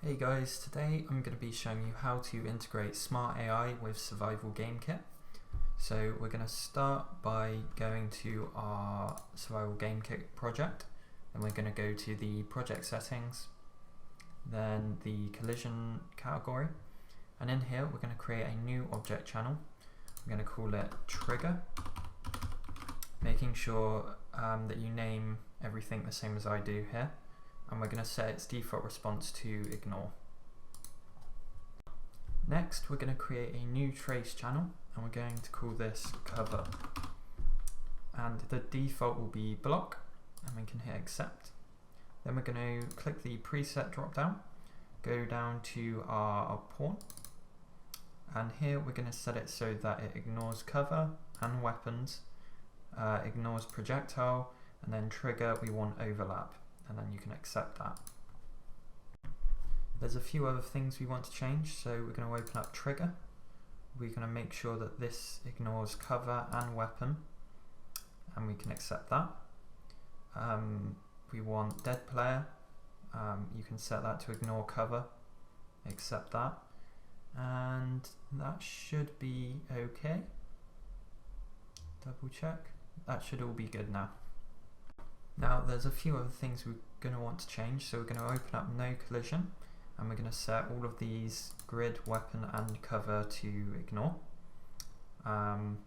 Hey guys, today I'm going to be showing you how to integrate Smart AI with Survival Game Kit. So we're going to start by going to our Survival Game Kit project, and we're going to go to the project settings, then the collision category, and in here we're going to create a new object channel. We're going to call it Trigger, making sure that you name everything the same as I do here. And we're going to set its default response to ignore. Next, we're going to create a new trace channel, and we're going to call this cover. And the default will be block, and we can hit accept. Then we're going to click the preset drop down, go down to our pawn, and here we're going to set it so that it ignores cover and weapons, ignores projectile, and then trigger we want overlap. And then you can accept that. There's a few other things we want to change, so we're going to open up trigger. We're going to make sure that this ignores cover and weapon, and we can accept that. We want dead player. You can set that to ignore cover, accept that, and that should be okay. Double check. That should all be good now. Now there's a few other things we're going to want to change, so we're going to open up no collision, and we're going to set all of these grid, weapon and cover to ignore, and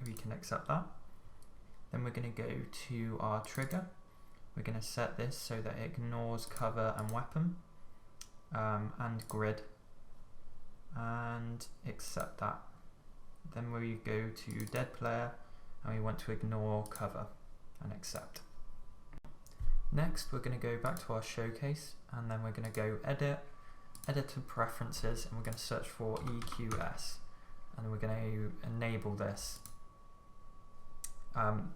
we can accept that. Then we're going to go to our trigger. We're going to set this so that it ignores cover and weapon, and grid, and accept that. Then we go to dead player, and we want to ignore cover and accept. Next, we're going to go back to our showcase, and then we're going to go edit to preferences, and we're going to search for EQS, and we're going to enable this.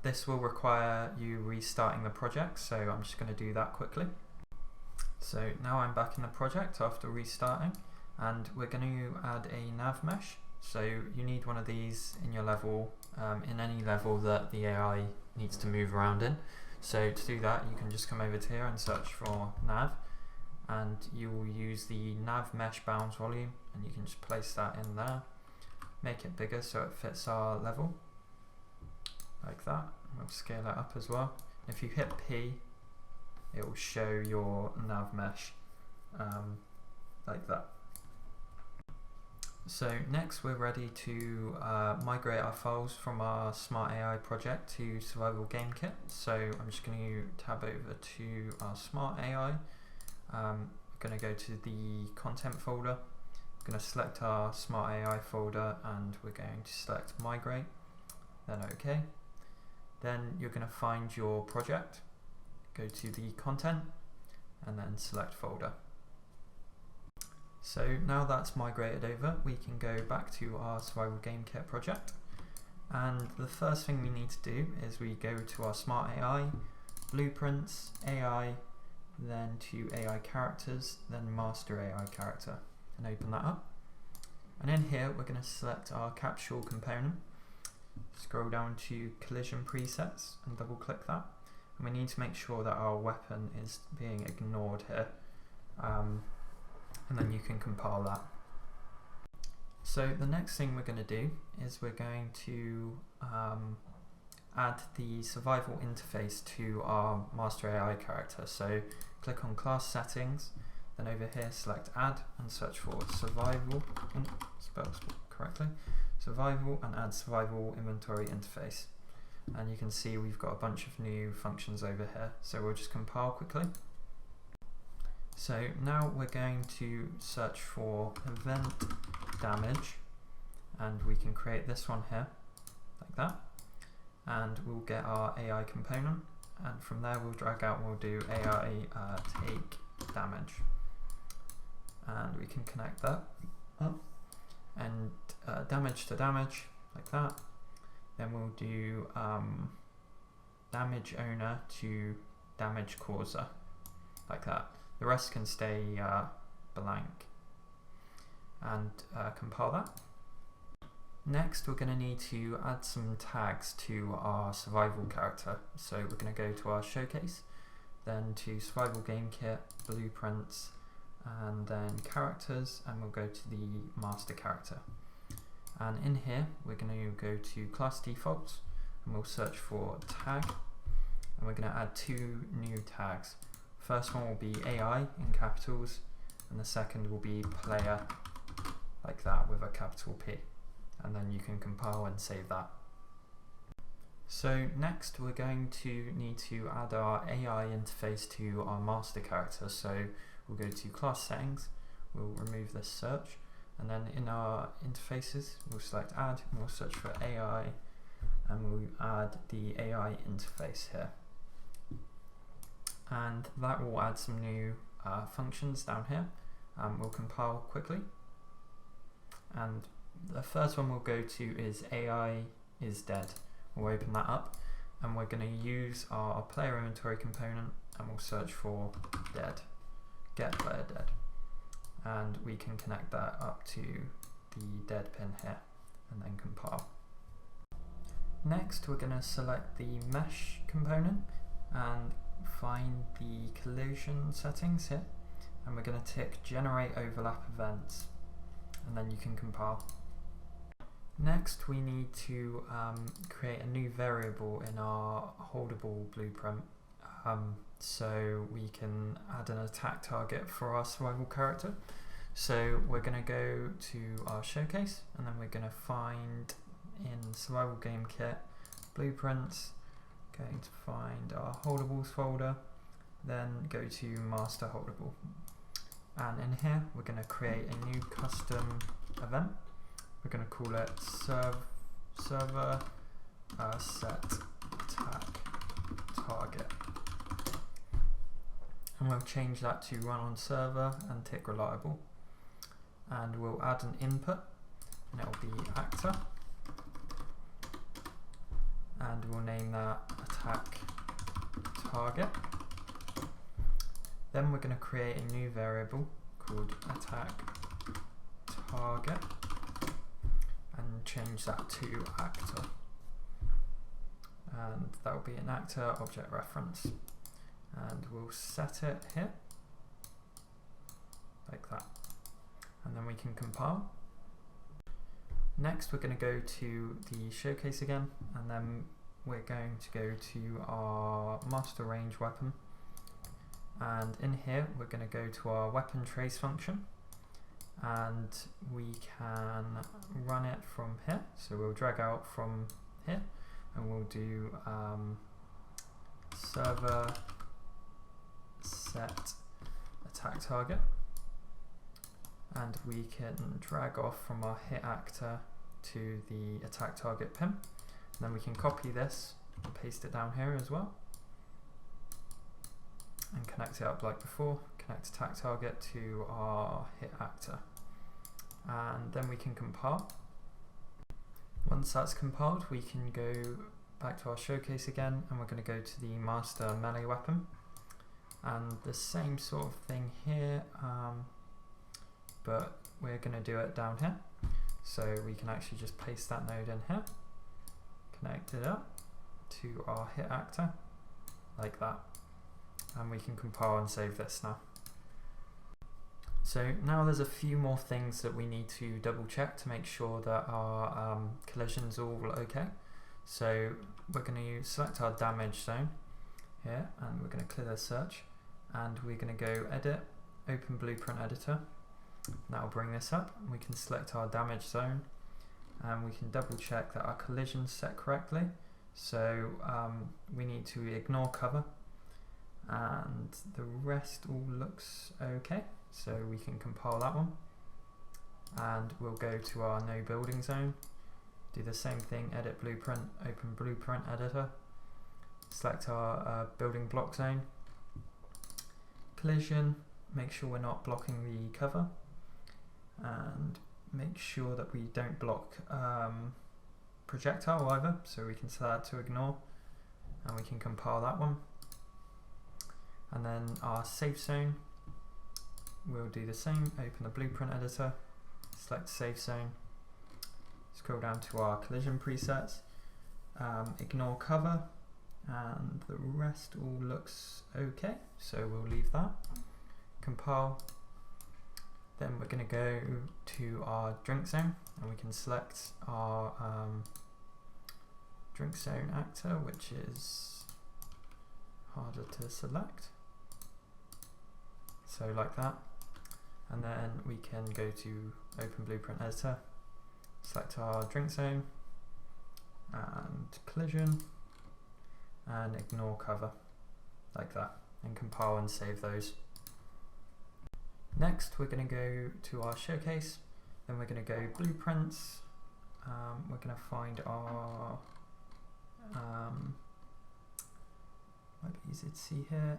This will require you restarting the project, so I'm just going to do that quickly. So now I'm back in the project after restarting, and we're going to add a nav mesh. So you need one of these in your level, in any level that the AI needs to move around in. So to do that, you can just come over to here and search for nav, and you will use the nav mesh bounds volume, and you can just place that in there, make it bigger so it fits our level, like that. We'll scale it up as well. If you hit P, it will show your nav mesh, like that. So next we're ready to migrate our files from our Smart AI project to Survival Game Kit. So I'm just going to tab over to our Smart AI. We're going to go to the content folder. We're going to select our Smart AI folder, and we're going to select migrate, then OK. Then you're going to find your project, go to the content, and then select folder. So now that's migrated over, we can go back to our Survival Game Kit project, and the first thing we need to do is we go to our Smart AI, Blueprints, AI, then to AI Characters, then Master AI Character, and open that up. And in here we're going to select our capsule component, scroll down to Collision Presets and double click that, and we need to make sure that our weapon is being ignored here. And then you can compile that. So the next thing we're going to do is we're going to add the survival interface to our Master AI character. So click on class settings, then over here select add and search for survival, spelled correctly, survival, and add survival inventory interface. And you can see we've got a bunch of new functions over here. So we'll just compile quickly. So now we're going to search for event damage, and we can create this one here, like that, and we'll get our AI component, and from there we'll drag out and we'll do AI take damage, and we can connect that up, and damage to damage, like that. Then we'll do damage owner to damage causer, like that. The rest can stay blank, and compile that. Next we're going to need to add some tags to our survival character. So we're going to go to our showcase, then to Survival Game Kit, Blueprints, and then Characters, and we'll go to the Master Character. And in here, we're going to go to Class Defaults, and we'll search for Tag, and we're going to add 2 new tags. First one will be AI in capitals, and the second will be Player, like that, with a capital P. And then you can compile and save that. So next we're going to need to add our AI interface to our master character. So we'll go to Class Settings, we'll remove this search, and then in our interfaces we'll select Add, and we'll search for AI, and we'll add the AI interface here. And that will add some new functions down here. We'll compile quickly. And the first one we'll go to is AI is dead. We'll open that up, and we're going to use our player inventory component, and we'll search for dead, get player dead, and we can connect that up to the dead pin here, and then compile. Next we're going to select the mesh component and find the collision settings here, and we're going to tick generate overlap events, and then you can compile. Next we need to create a new variable in our holdable blueprint, so we can add an attack target for our survival character. So we're going to go to our showcase, and then we're going to find in Survival Game Kit, Blueprints, going to find our holdables folder, then go to Master Holdable. And in here we're going to create a new custom event. We're going to call it server set attack target, and we'll change that to run on server and tick reliable, and we'll add an input, and it will be actor, and we'll name that attack target. Then we're going to create a new variable called attack target and change that to actor, and that will be an actor object reference, and we'll set it here like that, and then we can compile. Next we're going to go to the showcase again, and then we're going to go to our master range weapon, and in here we're going to go to our weapon trace function, and we can run it from here. So we'll drag out from here, and we'll do server set attack target, and we can drag off from our hit actor to the attack target pin, and then we can copy this and paste it down here as well, and connect it up like before, connect attack target to our hit actor, and then we can compile. Once that's compiled, we can go back to our showcase again, and we're going to go to the master melee weapon, and the same sort of thing here, but we're going to do it down here. So we can actually just paste that node in here, connect it up to our hit actor like that, and we can compile and save this now. So now there's a few more things that we need to double check to make sure that our collision's all okay. So we're going to select our damage zone here, and we're going to clear the search, and we're going to go edit, open blueprint editor. That will bring this up. We can select our damage zone, and we can double check that our collision's set correctly. So we need to ignore cover, and the rest all looks okay. So we can compile that one, and we'll go to our no building zone, do the same thing, edit blueprint, open blueprint editor, select our building block zone, collision, make sure we're not blocking the cover, and make sure that we don't block projectile either, so we can set that to ignore, and we can compile that one. And then our safe zone, we'll do the same, open the blueprint editor, select safe zone, scroll down to our collision presets, ignore cover, and the rest all looks okay, so we'll leave that. Compile. Then we're going to go to our drink zone, and we can select our drink zone actor, which is harder to select. So like that. And then we can go to Open Blueprint Editor, select our drink zone and collision, and ignore cover, like that, and compile and save those. Next we're going to go to our showcase, then we're going to go blueprints, we're going to find our, might be easy to see here,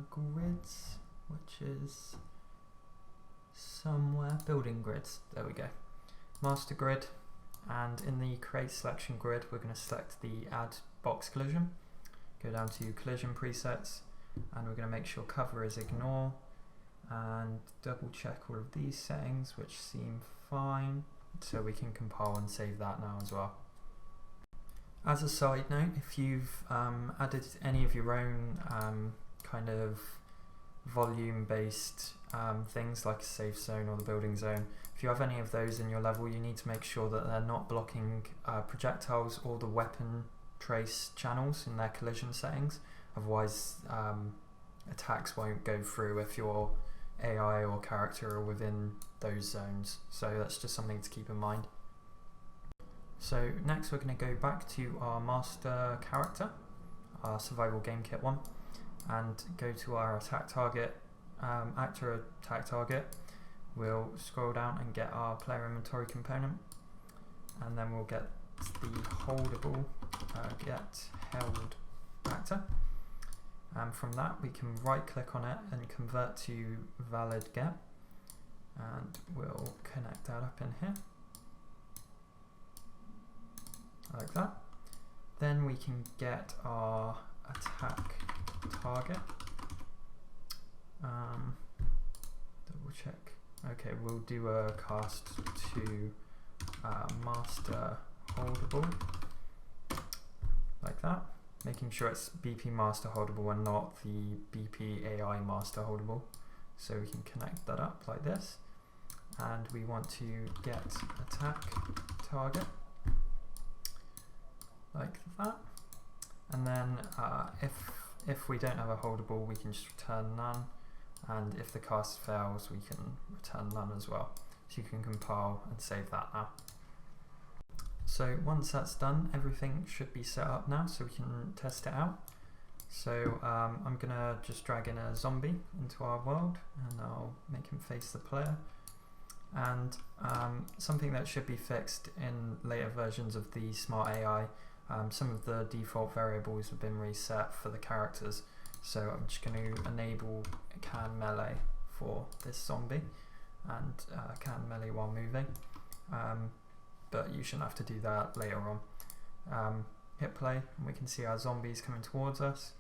grids, which is somewhere, building grids, there we go, master grid, and in the create selection grid we're going to select the add box collision, go down to collision presets, and we're going to make sure cover is ignore, and double check all of these settings which seem fine, so we can compile and save that now as well. As a side note, if you've added any of your own kind of volume based things like a safe zone or the building zone, if you have any of those in your level, you need to make sure that they're not blocking projectiles or the weapon trace channels in their collision settings, otherwise attacks won't go through if your AI or character are within those zones, so that's just something to keep in mind. So next we're going to go back to our master character, our survival game kit one, and go to our attack target, actor attack target. We'll scroll down and get our player inventory component, and then we'll get the holdable get held actor. And from that we can right click on it and convert to valid get, and we'll connect that up in here like that. Then we can get our attack target, double check, okay, we'll do a cast to master holdable like that, making sure it's BP master holdable and not the BP AI master holdable, so we can connect that up like this. And we want to get attack target like that, and then if we don't have a holdable we can just return none, and if the cast fails we can return none as well. So you can compile and save that now. So once that's done, everything should be set up now so we can test it out. So I'm gonna just drag in a zombie into our world, and I'll make him face the player. And something that should be fixed in later versions of the Smart AI, some of the default variables have been reset for the characters. So I'm just going to enable can melee for this zombie, and can melee while moving. But you shouldn't have to do that later on. Hit play and we can see our zombies coming towards us.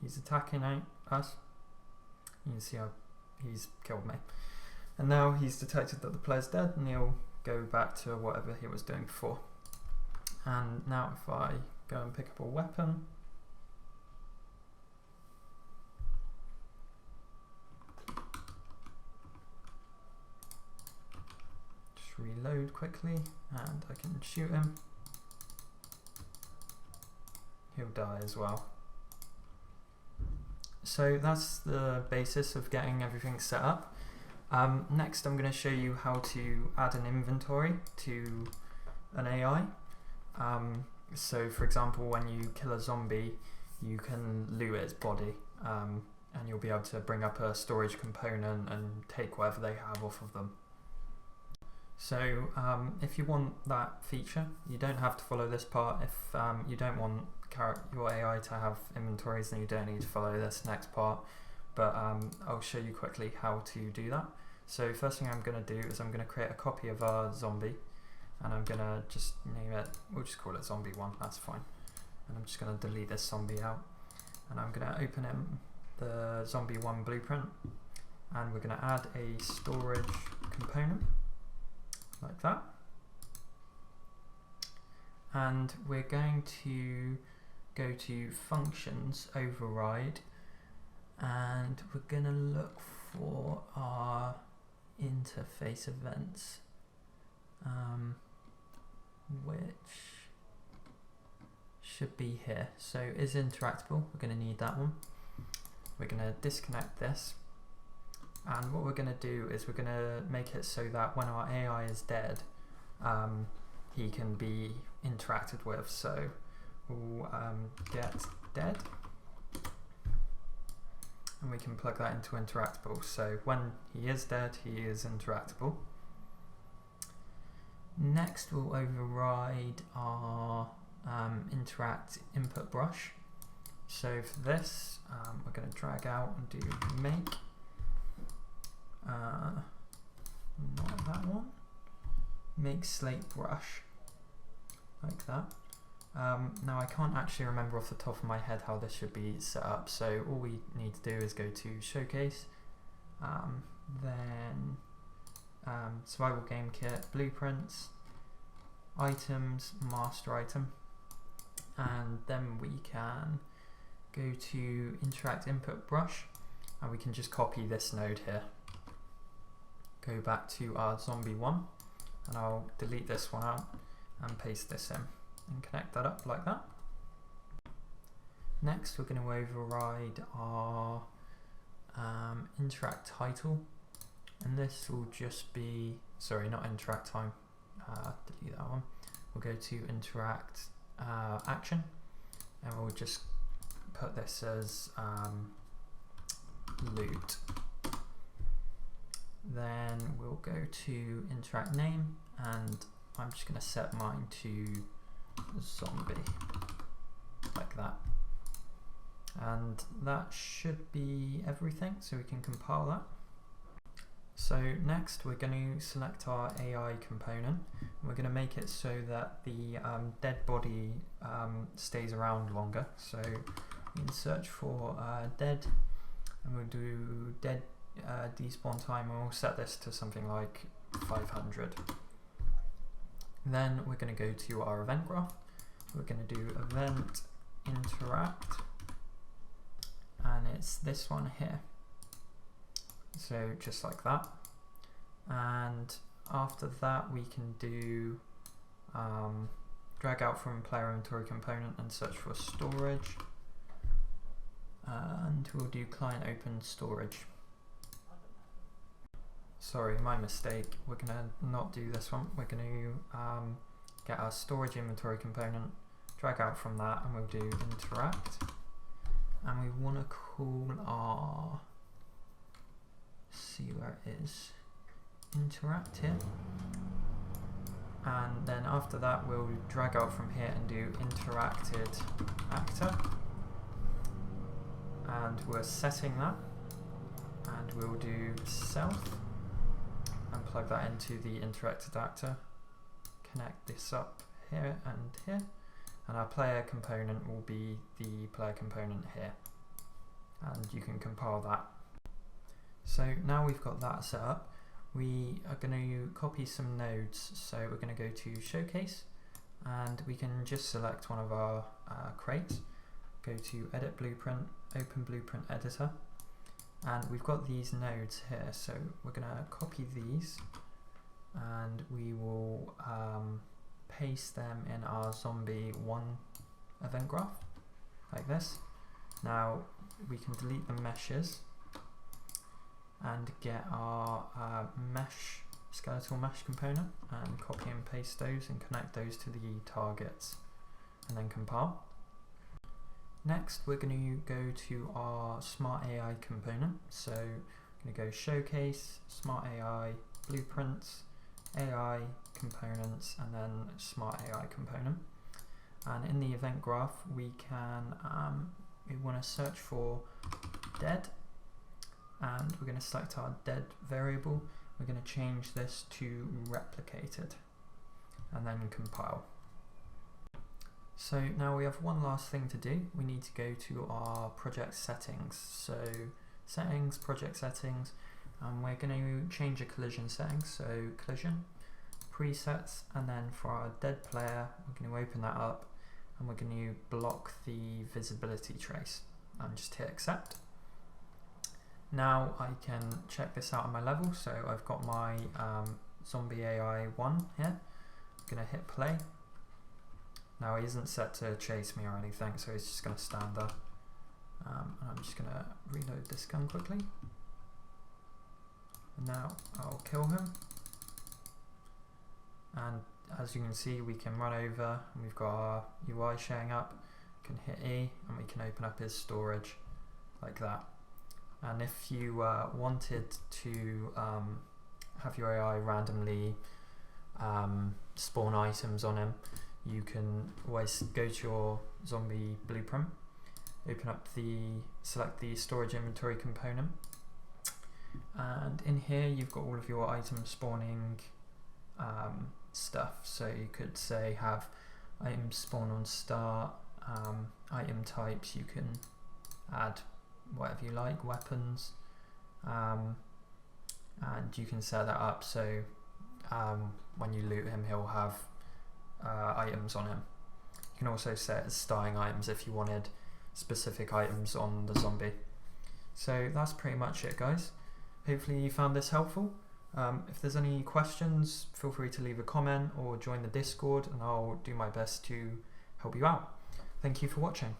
He's attacking us. You can see how he's killed me. And now he's detected that the player's dead, and he'll go back to whatever he was doing before. And now if I go and pick up a weapon, just reload quickly and I can shoot him. He'll die as well. So that's the basis of getting everything set up. Next I'm going to show you how to add an inventory to an AI. So for example, when you kill a zombie you can loot its body, and you'll be able to bring up a storage component and take whatever they have off of them. So if you want that feature, you don't have to follow this part. If you don't want your AI to have inventories, then you don't need to follow this next part, but I'll show you quickly how to do that. So first thing I'm going to do is I'm going to create a copy of our zombie, and I'm going to just name it, we'll just call it zombie 1, that's fine. And I'm just going to delete this zombie out, and I'm going to open the zombie 1 blueprint, and we're going to add a storage component like that. and we're going to go to functions, override, and we're going to look for our interface events, which should be here. So is interactable, we're going to need that one. We're going to disconnect this, and what we're going to do is we're going to make it so that when our AI is dead, he can be interacted with. So we'll get dead, and we can plug that into interactable. So when he is dead, he is interactable. Next, we'll override our interact input brush. So for this, we're going to drag out and do make, not that one, make slate brush, like that. Now I can't actually remember off the top of my head how this should be set up, so all we need to do is go to showcase, then survival game kit, blueprints, items, master item, and then we can go to interact input brush, and we can just copy this node here, go back to our zombie one, and I'll delete this one out and paste this in and connect that up like that. Next, we're going to override our interact title, and this will just be, sorry, not interact time, delete that one. We'll go to interact action, and we'll just put this as loot. Then we'll go to interact name, and I'm just going to set mine to zombie, like that. And that should be everything, so we can compile that. So next we're going to select our AI component, and we're going to make it so that the dead body stays around longer. So we can search for dead, and we'll do dead despawn time, and we'll set this to something like 500. Then we're going to go to our event graph. We're going to do event interact, and it's this one here. So just like that. And after that we can do drag out from player inventory component and search for storage, and we'll do client open storage. Sorry, my mistake. We're going to not do this one. We're going to get our storage inventory component, drag out from that, and we'll do interact. And we want to call our, see where it is, interact here. And then after that we'll drag out from here and do interacted actor. And we're setting that. And we'll do self and plug that into the interacted actor. Connect this up here and here. And our player component will be the player component here. And you can compile that. So now we've got that set up, we are going to copy some nodes. So we're going to go to showcase, and we can just select one of our crates, go to edit blueprint, open blueprint editor, and we've got these nodes here. So we're going to copy these, and we will paste them in our zombie one event graph, like this. Now we can delete the meshes and get our skeletal mesh component, and copy and paste those and connect those to the targets, and then compile. Next we're going to go to our smart AI component. So I'm going to go showcase, smart AI, blueprints, AI components, and then smart AI component. And in the event graph we can we want to search for dead, and we're going to select our dead variable. We're going to change this to replicated, and then compile. So now we have one last thing to do. We need to go to our project settings. So settings, project settings, and we're going to change a collision setting. So collision, presets, and then for our dead player, we're going to open that up and we're going to block the visibility trace and just hit accept. Now I can check this out on my level, so I've got my zombie AI 1 here. I'm going to hit play. Now he isn't set to chase me or anything, so he's just going to stand there. And I'm just going to reload this gun quickly. And now I'll kill him. And as you can see, we can run over and we've got our UI showing up. We can hit E and we can open up his storage like that. And if you wanted to have your AI randomly spawn items on him, you can always go to your zombie blueprint, open up select the storage inventory component, and in here you've got all of your item spawning stuff. So you could say have item spawn on start, item types, you can add whatever you like, weapons, and you can set that up so when you loot him he'll have items on him. You can also set as starting items if you wanted specific items on the zombie. So that's pretty much it, guys. Hopefully you found this helpful. If there's any questions, feel free to leave a comment or join the Discord and I'll do my best to help you out. Thank you for watching.